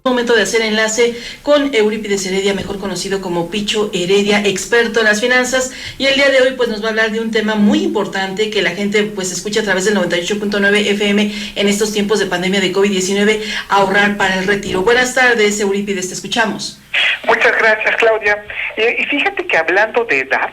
Momento de hacer enlace con Eurípides Heredia, mejor conocido como Picho Heredia, experto en las finanzas, y el día de hoy pues nos va a hablar de un tema muy importante que la gente pues escucha a través del 98.9 FM en estos tiempos de pandemia de COVID-19, ahorrar para el retiro. Buenas tardes, Eurípides, te escuchamos. Muchas gracias, Claudia. Y fíjate que hablando de edad,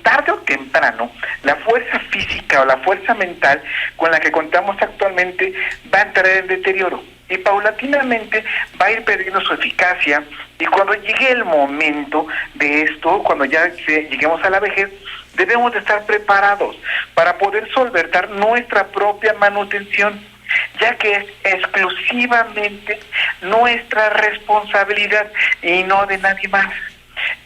tarde o temprano, la fuerza física o la fuerza mental con la que contamos actualmente va a entrar en deterioro y paulatinamente va a ir perdiendo su eficacia, y cuando llegue el momento de esto, cuando ya lleguemos a la vejez, debemos de estar preparados para poder solventar nuestra propia manutención, ya que es exclusivamente nuestra responsabilidad y no de nadie más.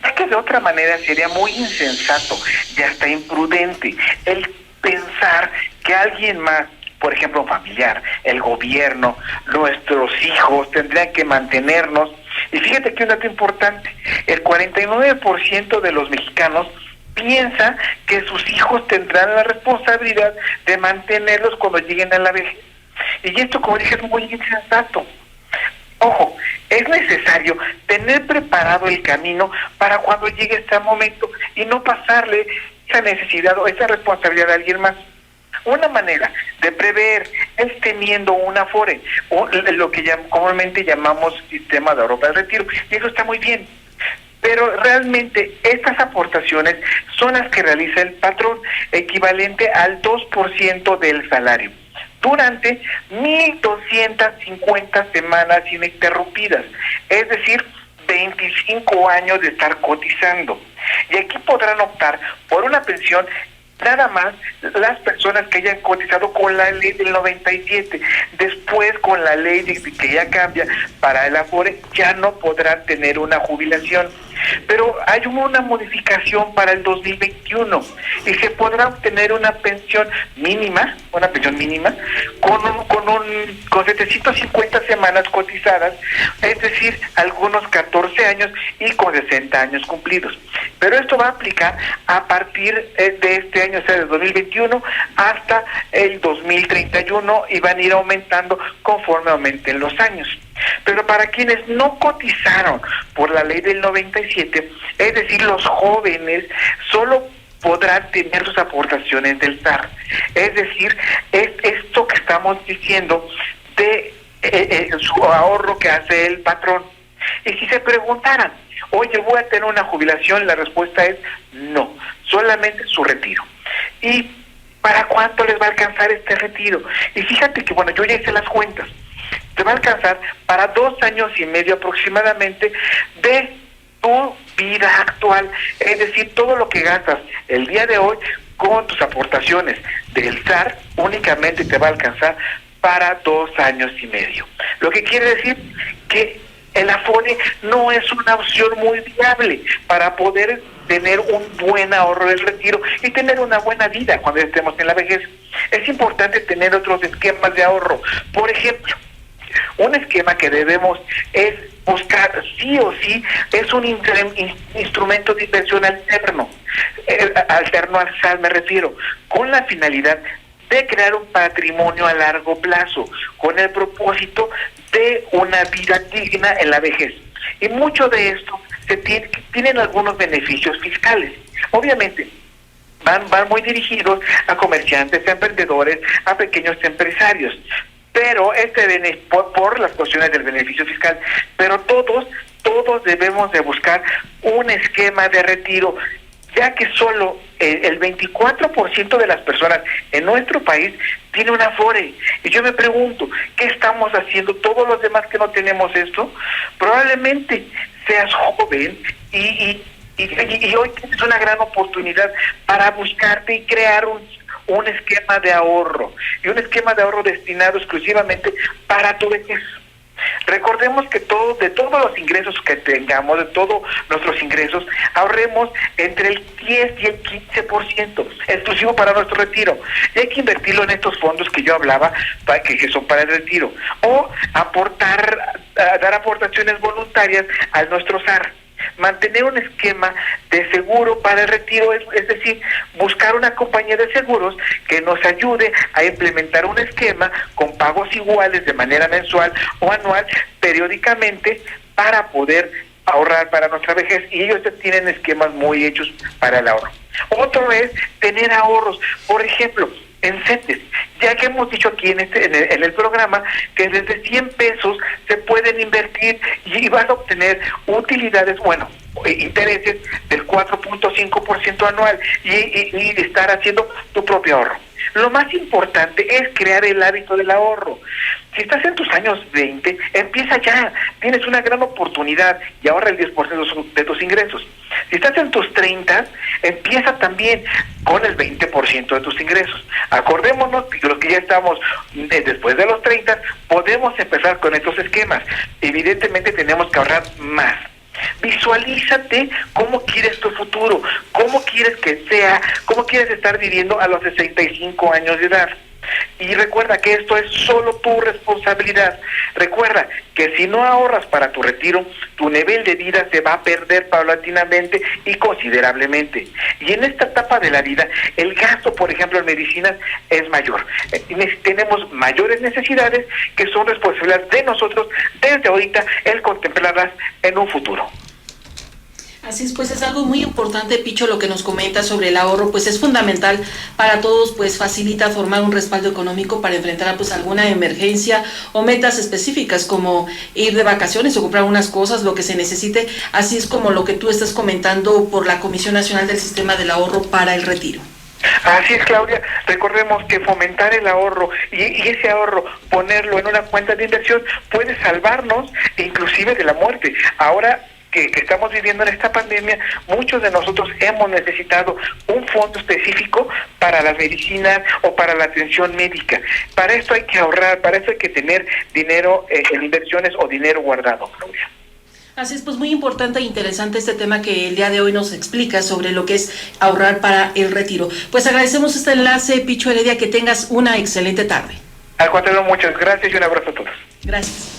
Ya que de otra manera sería muy insensato y hasta imprudente el pensar que alguien más, por ejemplo un familiar, el gobierno, nuestros hijos, tendrían que mantenernos. Y fíjate que un dato importante, el 49% de los mexicanos piensa que sus hijos tendrán la responsabilidad de mantenerlos cuando lleguen a la vejez. Y esto, como dije, es muy insensato. Ojo, es necesario tener preparado el camino para cuando llegue este momento y no pasarle esa necesidad o esa responsabilidad a alguien más. Una manera de prever es teniendo un Afore, o lo que comúnmente llamamos sistema de ahorro para el retiro, y eso está muy bien. Pero realmente estas aportaciones son las que realiza el patrón, equivalente al 2% del salario, durante 1,250 semanas ininterrumpidas, es decir, 25 años de estar cotizando. Y aquí podrán optar por una pensión nada más las personas que hayan cotizado con la ley del 97. Después, con la ley que ya cambia para el Afore, ya no podrán tener una jubilación. Pero hay una modificación para el 2021 y se podrá obtener una pensión mínima con 750 semanas cotizadas, es decir, algunos 14 años y con 60 años cumplidos. Pero esto va a aplicar a partir de este año, o sea, del 2021 hasta el 2031, y van a ir aumentando conforme aumenten los años. Pero para quienes no cotizaron por la ley del 97, es decir, los jóvenes, solo podrán tener sus aportaciones del SAR. Es decir, es esto que estamos diciendo de su ahorro que hace el patrón. Y si se preguntaran, oye, ¿voy a tener una jubilación? La respuesta es no, solamente su retiro. ¿Y para cuánto les va a alcanzar este retiro? Y fíjate que, bueno, yo ya hice las cuentas. Te va a alcanzar para 2 años y medio aproximadamente de tu vida actual, es decir, todo lo que gastas el día de hoy con tus aportaciones del SAR únicamente te va a alcanzar para 2 años y medio. Lo que quiere decir que el Afore no es una opción muy viable para poder tener un buen ahorro del retiro y tener una buena vida cuando estemos en la vejez. Es importante tener otros esquemas de ahorro. Por ejemplo, un esquema que debemos es buscar sí o sí es un instrumento de inversión alterno al SAR me refiero, con la finalidad de crear un patrimonio a largo plazo, con el propósito de una vida digna en la vejez. Y mucho de esto tienen algunos beneficios fiscales. Obviamente, van muy dirigidos a comerciantes, a emprendedores, a pequeños empresarios. Pero por las cuestiones del beneficio fiscal, pero todos debemos de buscar un esquema de retiro, ya que solo el 24% de las personas en nuestro país tiene un Afore. Y yo me pregunto, ¿qué estamos haciendo todos los demás que no tenemos esto? Probablemente seas joven y hoy tienes una gran oportunidad para buscarte y crear un esquema de ahorro, y un esquema de ahorro destinado exclusivamente para tu vejez. Recordemos que de todos los ingresos que tengamos, de todos nuestros ingresos, ahorremos entre el 10 y el 15%, exclusivo para nuestro retiro. Y hay que invertirlo en estos fondos que yo hablaba, que son para el retiro, o dar aportaciones voluntarias a nuestro SAR. Mantener un esquema de seguro para el retiro, es decir, buscar una compañía de seguros que nos ayude a implementar un esquema con pagos iguales de manera mensual o anual, periódicamente, para poder ahorrar para nuestra vejez, y ellos tienen esquemas muy hechos para el ahorro. Otro es tener ahorros, por ejemplo, en CETES, ya que hemos dicho aquí en el programa que desde 100 pesos se pueden invertir y vas a obtener utilidades, intereses del 4.5% anual y estar haciendo tu propio ahorro. Lo más importante es crear el hábito del ahorro. Si estás en tus años 20, empieza ya, tienes una gran oportunidad y ahorra el 10% de tus ingresos. Si estás en tus 30, empieza también con el 20% de tus ingresos. Acordémonos que los que ya estamos después de los 30, podemos empezar con estos esquemas. Evidentemente tenemos que ahorrar más. Visualízate cómo quieres tu futuro, cómo quieres que sea, cómo quieres estar viviendo a los 65 años de edad. Y recuerda que esto es solo tu responsabilidad. Recuerda que si no ahorras para tu retiro, tu nivel de vida se va a perder paulatinamente y considerablemente. Y en esta etapa de la vida, el gasto, por ejemplo, en medicinas es mayor. Tenemos mayores necesidades que son responsabilidad de nosotros desde ahorita el contemplarlas en un futuro. Así es, pues es algo muy importante, Picho, lo que nos comenta sobre el ahorro, pues es fundamental para todos, pues facilita formar un respaldo económico para enfrentar pues alguna emergencia o metas específicas como ir de vacaciones o comprar unas cosas, lo que se necesite, así es como lo que tú estás comentando por la Comisión Nacional del Sistema del Ahorro para el Retiro. Así es, Claudia, recordemos que fomentar el ahorro y ese ahorro ponerlo en una cuenta de inversión puede salvarnos inclusive de la muerte. Ahora que estamos viviendo en esta pandemia, muchos de nosotros hemos necesitado un fondo específico para las medicinas o para la atención médica. Para esto hay que ahorrar, para eso hay que tener dinero en inversiones o dinero guardado, Claudia. Así es, pues muy importante e interesante este tema que el día de hoy nos explica sobre lo que es ahorrar para el retiro. Pues agradecemos este enlace, Picho Heredia, que tengas una excelente tarde. Al contrario, muchas gracias y un abrazo a todos. Gracias.